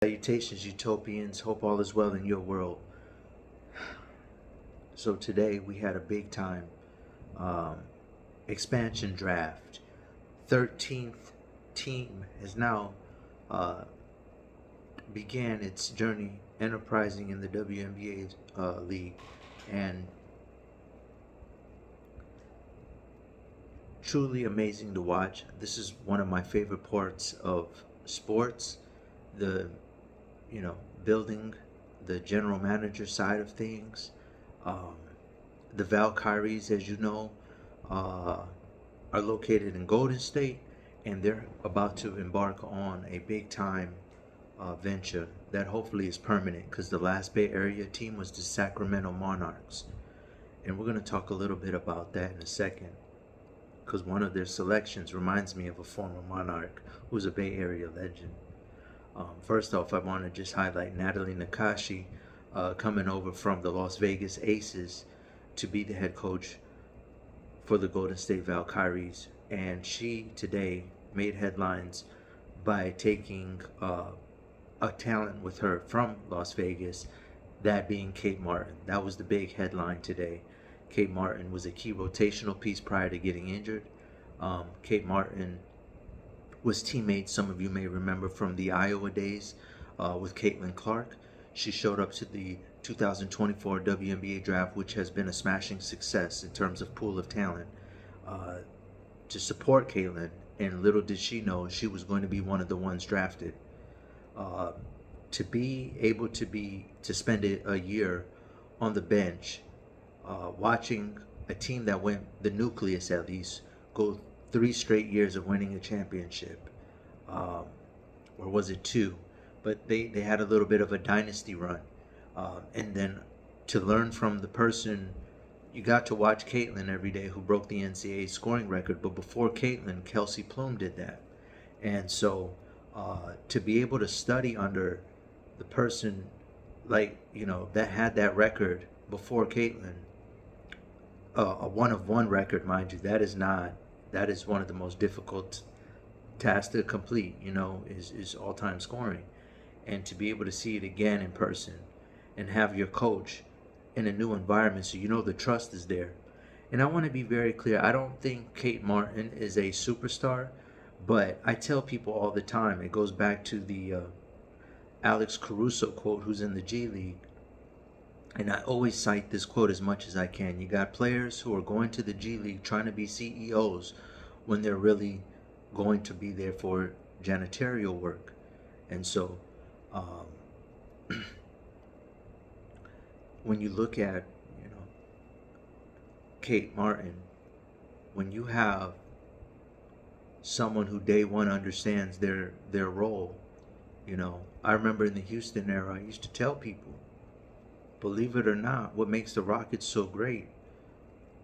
Salutations, utopians. Hope all is well in your world. So today we had a big time um, expansion draft. 13th team has now uh, began its journey enterprising in the WNBA league, and truly amazing to watch. This is one of my favorite parts of sports. The building the general manager side of things. Um, the Valkyries, as you know, uh, are located in Golden State, and they're about to embark on a big time venture that hopefully is permanent because the last Bay Area team was the Sacramento Monarchs. And we're going to talk a little bit about that in a second because one of their selections reminds me of a former Monarch who's a Bay Area legend. First off, I want to just highlight Natalie Nakashi coming over from the Las Vegas Aces to be the head coach for the Golden State Valkyries. And she today made headlines by taking a talent with her from Las Vegas, that being Kate Martin. That was the big headline today. Kate Martin was a key rotational piece prior to getting injured. Kate Martin was teammates, some of you may remember from the Iowa days with Caitlin Clark. She showed up to the 2024 WNBA draft, which has been a smashing success in terms of pool of talent, uh, to support Caitlin. And little did she know she was going to be one of the ones drafted. Uh, to be able to spend a year on the bench, watching a team that went the nucleus at least go 3 straight years of winning a championship, um, or was it two? But they had a little bit of a dynasty run, and then to learn from the person you got to watch Caitlin every day, who broke the NCAA scoring record. But before Caitlin, Kelsey Plum did that, and so to be able to study under the person that had that record before Caitlin, a one of one record, mind you, that is one of the most difficult tasks to complete, is all-time scoring. And to be able to see it again in person and have your coach in a new environment, so the trust is there. And I want to be very clear, I don't think Kate Martin is a superstar, but I tell people all the time, it goes back to the Alex Caruso quote, who's in the G League. And I always cite this quote as much as I can. You got players who are going to the G League trying to be CEOs when they're really going to be there for janitorial work. And so um, when you look at, Kate Martin, when you have someone who day one understands their role, I remember in the Houston era, I used to tell people, believe it or not, what makes the Rockets so great,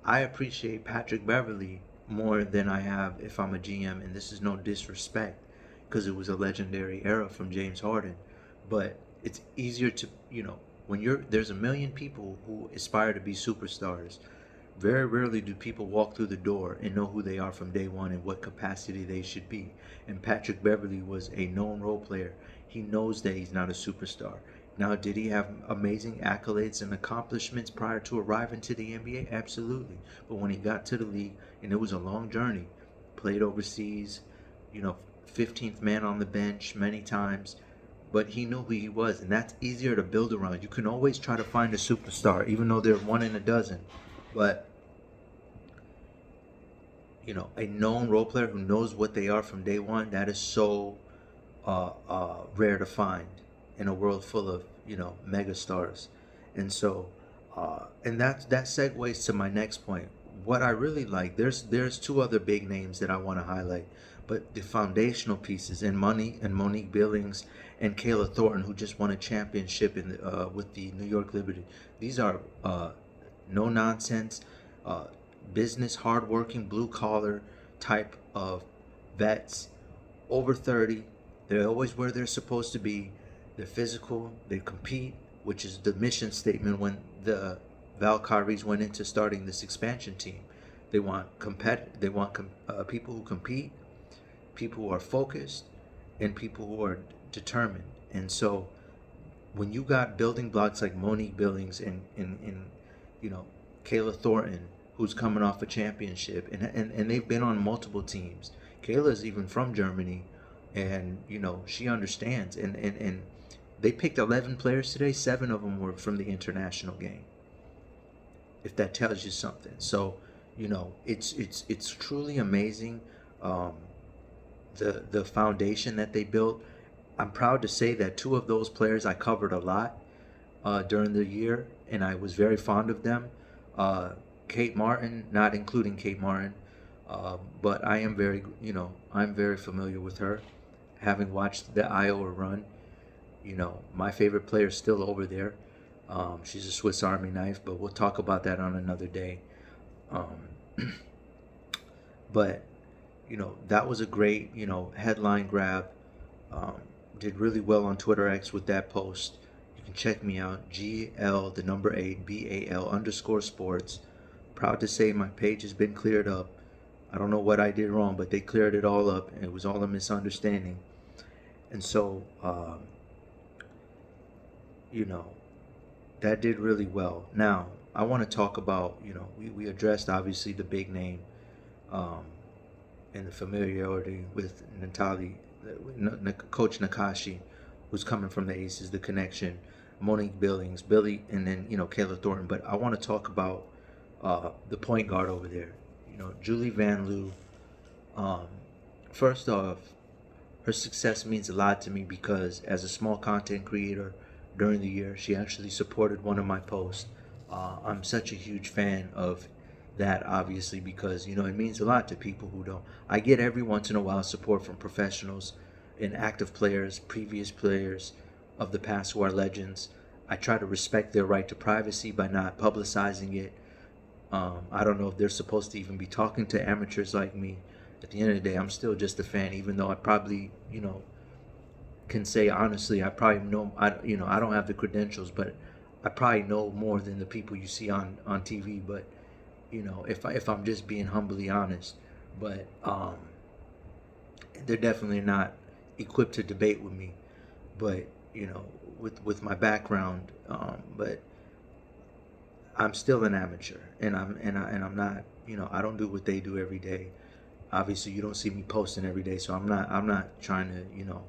I appreciate Patrick Beverley more than I have if I'm a GM, and this is no disrespect because it was a legendary era from James Harden, but it's easier to, when there's a million people who aspire to be superstars. Very rarely do people walk through the door and know who they are from day one and what capacity they should be. And Patrick Beverley was a known role player. He knows that he's not a superstar. Now, did he have amazing accolades and accomplishments prior to arriving to the NBA? Absolutely. But when he got to the league, and it was a long journey, played overseas, 15th man on the bench many times, but he knew who he was, and that's easier to build around. You can always try to find a superstar, even though they're one in a dozen. But a known role player who knows what they are from day one, that is so rare to find in a world full of mega stars. And so and that segues to my next point. What I really like, there's two other big names that I want to highlight, but the foundational pieces, and Monique Billings and Kayla Thornton, who just won a championship with the New York Liberty. These are no nonsense, business, hardworking, blue collar type of vets, over 30. They're always where they're supposed to be. They're physical. They compete, which is the mission statement when the Valkyries went into starting this expansion team. They want people who compete, people who are focused, and people who are determined. And so when you got building blocks like Monique Billings and you know, Kayla Thornton, who's coming off a championship, and they've been on multiple teams. Kayla's even from Germany, and you know, she understands. And they picked 11 players today. 7 of them were from the international game. If that tells you something. So, you know, it's truly amazing. Um, the foundation that they built. I'm proud to say that 2 of those players I covered a lot during the year, and I was very fond of them. Uh, Kate Martin, not including Kate Martin, but I am very, you know, I'm very familiar with her, having watched the Iowa run. You know, my favorite player is still over there. She's a Swiss Army knife, but we'll talk about that on another day. Um, but you know, that was a great, you know, headline grab. Um, did really well on Twitter X with that post. You can check me out, GL the number 8 BAL underscore sports. Proud to say my page has been cleared up. I don't know what I did wrong, but they cleared it all up, and it was all a misunderstanding. And so, you know, that did really well. Now, I want to talk about, you know, we addressed obviously the big name um, and the familiarity with Natali, Coach Nakashi, who's coming from the Aces, the connection, Monique Billings, Billy, and then, you know, Kayla Thornton. But I want to talk about the point guard over there, you know, Julie Van Loo. Um, First off, her success means a lot to me because as a small content creator during the year, she actually supported one of my posts. I'm such a huge fan of that, obviously, because you know it means a lot to people who don't. I get every once in a while support from professionals and active players, previous players of the past who are legends. I try to respect their right to privacy by not publicizing it. I don't know if they're supposed to even be talking to amateurs like me. At the end of the day, I'm still just a fan, even though I probably, you know, can say honestly, I probably know, you know, I don't have the credentials, but I probably know more than the people you see on TV. But you know, if I'm just being humbly honest, but they're definitely not equipped to debate with me. But you know, with my background, but I'm still an amateur, and I'm not, you know, I don't do what they do every day. Obviously, you don't see me posting every day, so I'm not trying to, you know,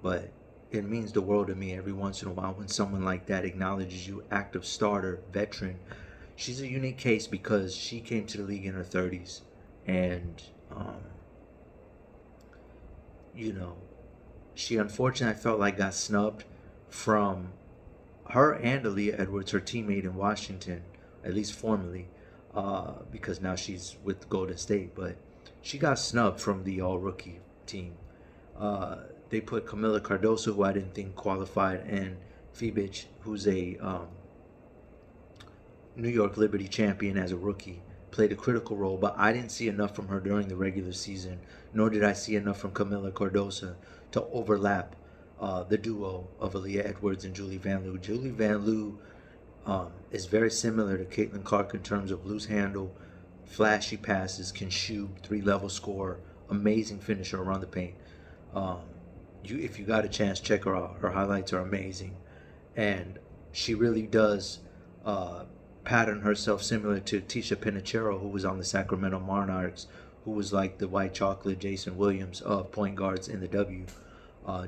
but it means the world to me every once in a while when someone like that acknowledges you, active starter, veteran. She's a unique case because she came to the league in her 30s, and you know, she unfortunately I felt like got snubbed from her and Aaliyah Edwards, her teammate in Washington, at least formally, because now she's with Golden State. But she got snubbed from the All Rookie team. They put Camila Cardoso, who I didn't think qualified, and Fibic, who's a New York Liberty champion as a rookie, played a critical role, but I didn't see enough from her during the regular season, nor did I see enough from Camila Cardoso to overlap the duo of Aaliyah Edwards and Julie Van Loo. Julie Van Loo is very similar to Caitlin Clark in terms of loose handle, flashy passes, can shoot, 3-level score, amazing finisher around the paint. Um, if you got a chance, check her out. Her highlights are amazing, and she really does pattern herself similar to Tisha Penichero, who was on the Sacramento Monarchs, who was like the white chocolate Jason Williams of point guards in the W.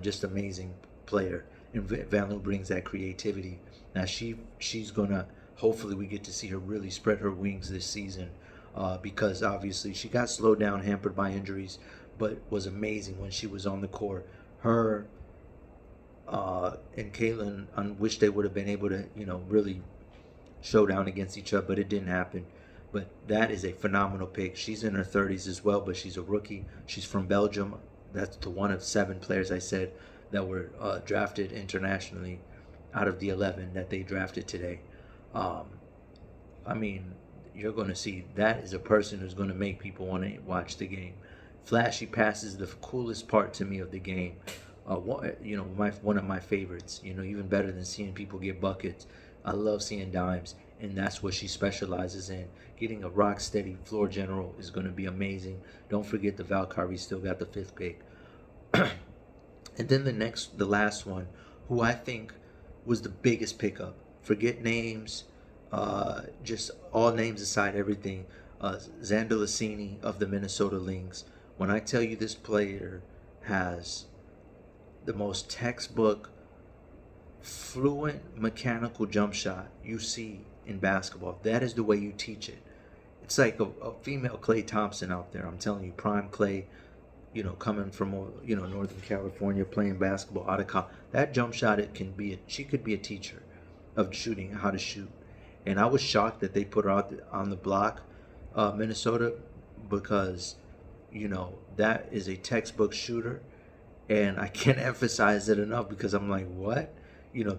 Just amazing player, and Van Loo brings that creativity. Now she's gonna, hopefully we get to see her really spread her wings this season, because obviously she got slowed down, hampered by injuries, but was amazing when she was on the court. Her and Caitlin, I wish they would have been able to, you know, really showdown against each other, but it didn't happen. But that is a phenomenal pick. She's in her 30s as well, but she's a rookie. She's from Belgium. That's the one of 7 players I said that were drafted internationally out of the 11 that they drafted today. Um, I mean, you're going to see that is a person who's going to make people want to watch the game. Flashy passes, the coolest part to me of the game. You know, one of my favorites. You know, even better than seeing people get buckets. I love seeing dimes, and that's what she specializes in. Getting a rock steady floor general is going to be amazing. Don't forget the Valkyries still got the 5th pick. And then the last one, who I think was the biggest pickup. Forget names, just all names aside, everything. Xander Lassini of the Minnesota Lynx. When I tell you this player has the most textbook, fluent mechanical jump shot you see in basketball, that is the way you teach it. It's like a female Clay Thompson out there. I'm telling you, prime Clay, coming from Northern California, playing basketball out of college. That jump shot, she could be a teacher of shooting, how to shoot. And I was shocked that they put her out on the block, Minnesota, because that is a textbook shooter, and I can't emphasize it enough because I'm like, what?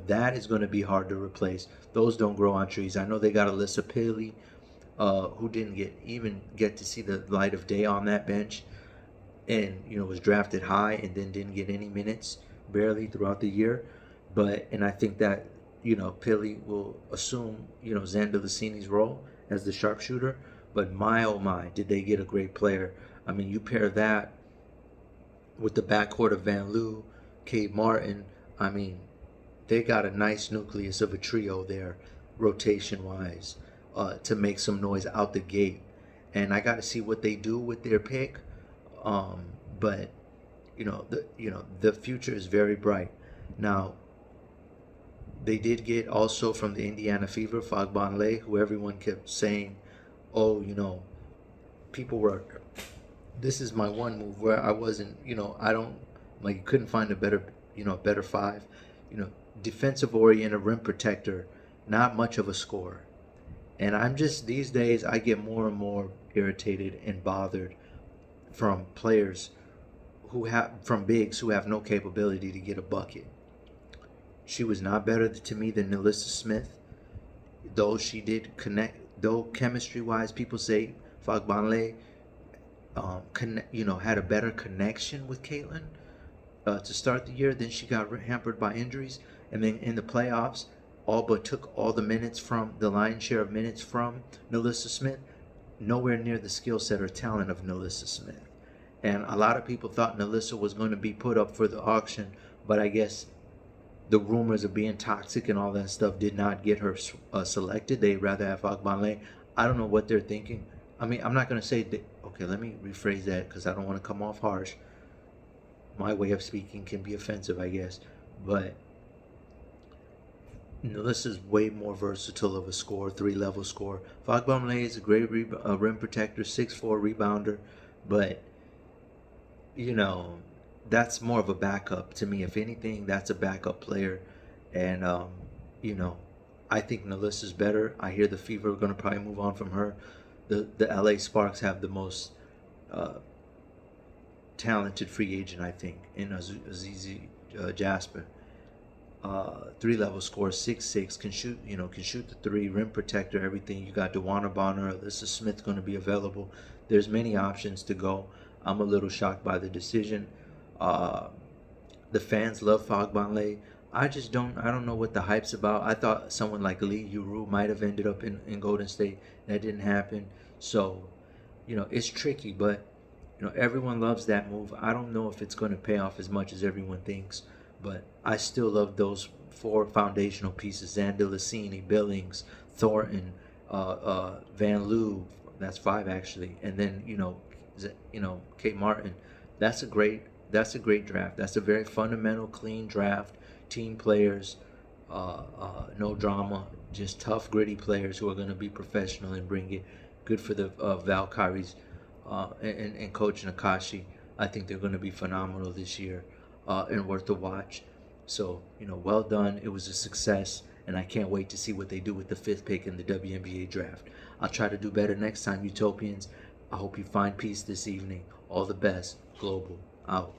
That is going to be hard to replace. Those don't grow on trees. I know they got Alyssa Paley, who didn't even get to see the light of day on that bench, and was drafted high and then didn't get any minutes, barely, throughout the year. And I think that Paley will assume Xander Lassini's role as the sharpshooter. But my oh my, did they get a great player? I mean, you pair that with the backcourt of Van Loo, Cade Martin. I mean, they got a nice nucleus of a trio there, rotation wise, to make some noise out the gate. And I got to see what they do with their pick. But the future is very bright. Now, they did get also from the Indiana Fever, Fagbonlé, who everyone kept saying, oh, people were. This is my one move where I wasn't, I don't, like, you couldn't find a better five. Defensive oriented rim protector, not much of a scorer. And I'm just, these days, I get more and more irritated and bothered from players from bigs who have no capability to get a bucket. She was not better to me than Nalissa Smith, though she did connect, though chemistry-wise, people say Fagbonlé, had a better connection with Caitlin to start the year. Then she got hampered by injuries, and then in the playoffs, all but took all the minutes from the lion's share of minutes from Nalissa Smith. Nowhere near the skill set or talent of Nalissa Smith. And a lot of people thought Nalissa was going to be put up for the auction, but I guess the rumors of being toxic and all that stuff did not get her selected. They'd rather have Fagbonlé. I don't know what they're thinking. I mean, I'm not going to say that. Okay, let me rephrase that because I don't want to come off harsh. My way of speaking can be offensive, I guess. But Nalissa's way more versatile of a scorer, 3-level scorer. Fagbonlé is a great rim protector, 6'4" rebounder. But, that's more of a backup to me. If anything, that's a backup player. And, I think Nalissa's better. I hear the Fever are going to probably move on from her. The LA Sparks have the most talented free agent, I think, in Azizi Jasper. 3-level scorer, 6'6", can shoot the three, rim protector, everything. You got DeWanna Bonner, Alyssa Smith going to be available. There's many options to go. I'm a little shocked by the decision. The fans love Fagbonlé. I don't know what the hype's about. I thought someone like Lee Uru might have ended up in Golden State. That didn't happen. So, it's tricky, but, everyone loves that move. I don't know if it's going to pay off as much as everyone thinks, but I still love those 4 foundational pieces: Xander Lassini, Billings, Thornton, Van Loo. That's 5 actually, and then Kate Martin. That's a great draft. That's a very fundamental, clean draft. Team players, no drama, just tough, gritty players who are going to be professional and bring it. Good for the Valkyries and Coach Nakashi. I think they're going to be phenomenal this year and worth a watch. So, well done. It was a success, and I can't wait to see what they do with the 5th pick in the WNBA draft. I'll try to do better next time, Utopians. I hope you find peace this evening. All the best. Global out.